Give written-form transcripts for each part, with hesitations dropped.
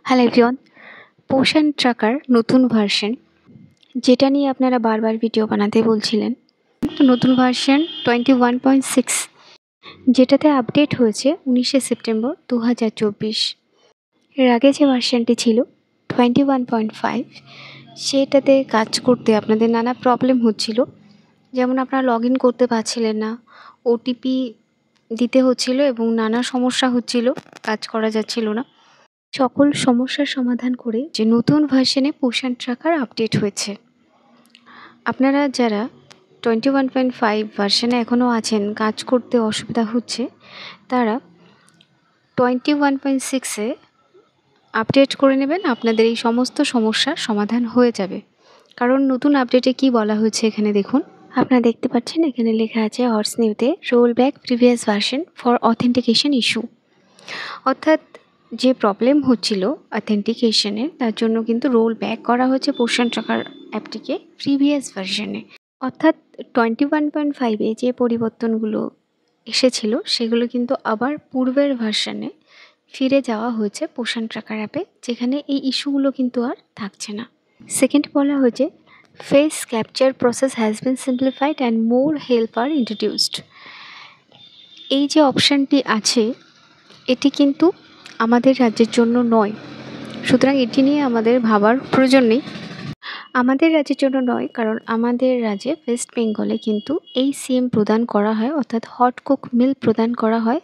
Hello everyone, পোষণ tracker নতুন version যেটা নিয়ে আপনারা বারবার ভিডিও বানাতে বলছিলেন, নতুন ভার্সন 21.6 যেটাতে আপডেট হয়েছে 19শে সেপ্টেম্বর 2024। এর আগে যে ভার্সনটি ছিল 21.5 সেটাতে কাজ করতে আপনাদের নানা প্রবলেম হচ্ছিল, যেমন আপনারা লগ ইন করতে পারছিলেন না, ওটিপি দিতে হচ্ছিল এবং নানা সমস্যা হচ্ছিল, কাজ করা যাচ্ছিল না। সকল সমস্যার সমাধান করে যে নতুন ভার্সনে পোষণ ট্র্যাকার আপডেট হয়েছে। আপনারা যারা 21.5 ভার্সনে এখনও আছেন, কাজ করতে অসুবিধা হচ্ছে, তারা 21.6-এ আপডেট করে নেবেন। আপনাদের এই সমস্ত সমস্যার সমাধান হয়ে যাবে। কারণ নতুন আপডেটে কি বলা হয়েছে এখানে দেখুন, আপনারা দেখতে পাচ্ছেন এখানে লেখা আছে হটস নিউতে roll back previous version for authentication issue. অর্থাৎ যে প্রবলেম হচ্ছিল অথেন্টিকেশনে, তার জন্য কিন্তু রোল ব্যাক করা হয়েছে পোষণ ট্র্যাকার অ্যাপটিকে প্রিভিয়াস ভার্সনে। অর্থাৎ 21.5-এ যে পরিবর্তনগুলো এসেছিল সেগুলো কিন্তু আবার পূর্বের ভার্সনে ফিরে যাওয়া হয়েছে পোষণ ট্র্যাকার অ্যাপে, যেখানে এই ইস্যুগুলো কিন্তু আর থাকছে না। সেকেন্ড বলা হয়েছে face capture process has been simplified and more help are introduced. এই যে অপশানটি আছে এটি কিন্তু আমাদের রাজ্যের জন্য নয়, সুতরাং এটি নিয়ে আমাদের ভাবার প্রয়োজন নেই। আমাদের রাজ্যের জন্য নয়, কারণ আমাদের রাজ্যে ওয়েস্ট বেঙ্গলে কিন্তু এই সিএম প্রদান করা হয়, অর্থাৎ হট কুক মিল প্রদান করা হয়।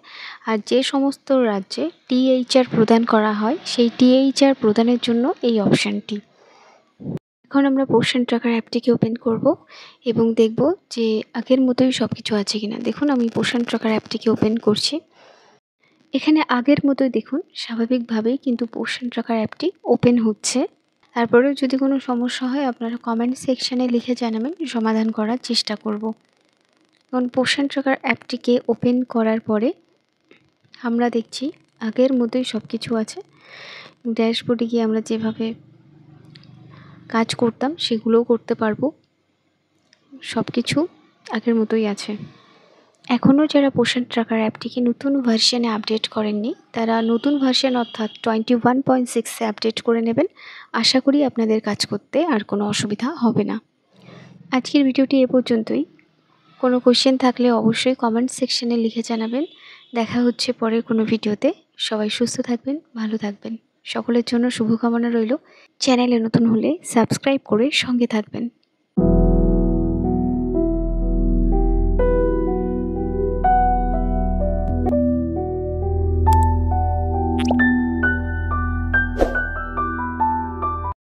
আর যে সমস্ত রাজ্যে টিএইচআর প্রদান করা হয় সেই টিএইচআর প্রদানের জন্য এই অপশানটি। এখন আমরা পোষণ ট্র্যাকার অ্যাপটিকে ওপেন করব এবং দেখব যে আগের মতোই সব কিছু আছে কিনা। দেখুন, আমি পোষণ ট্র্যাকার অ্যাপটিকে ওপেন করছি। এখানে আগের মতোই দেখুন, স্বাভাবিকভাবেই কিন্তু পোষণ ট্র্যাকার অ্যাপটি ওপেন হচ্ছে। তারপরেও যদি কোনো সমস্যা হয় আপনারা কমেন্ট সেকশানে লিখে জানাবেন, সমাধান করার চেষ্টা করব। এখন পোষণ ট্র্যাকার অ্যাপটিকে ওপেন করার পরে আমরা দেখছি আগের মতোই সব কিছু আছে। ড্যাশবোর্ডে গিয়ে আমরা যেভাবে কাজ করতাম সেগুলোও করতে পারবো, সব কিছু আগের মতোই আছে। এখনও যারা পোষণ ট্র্যাকার অ্যাপটিকে নতুন ভার্সনে আপডেট করেননি, তারা নতুন ভার্সন অর্থাৎ 21.6-এ আপডেট করে নেবেন। আশা করি আপনাদের কাজ করতে আর কোনো অসুবিধা হবে না। আজকের ভিডিওটি এ পর্যন্তই। কোনো কোশ্চেন থাকলে অবশ্যই কমেন্ট সেকশানে লিখে জানাবেন। দেখা হচ্ছে পরের কোনো ভিডিওতে। সবাই সুস্থ থাকবেন, ভালো থাকবেন। সকলের জন্য শুভকামনা রইল। চ্যানেলে নতুন হলে সাবস্ক্রাইব করে সঙ্গে থাকবেন।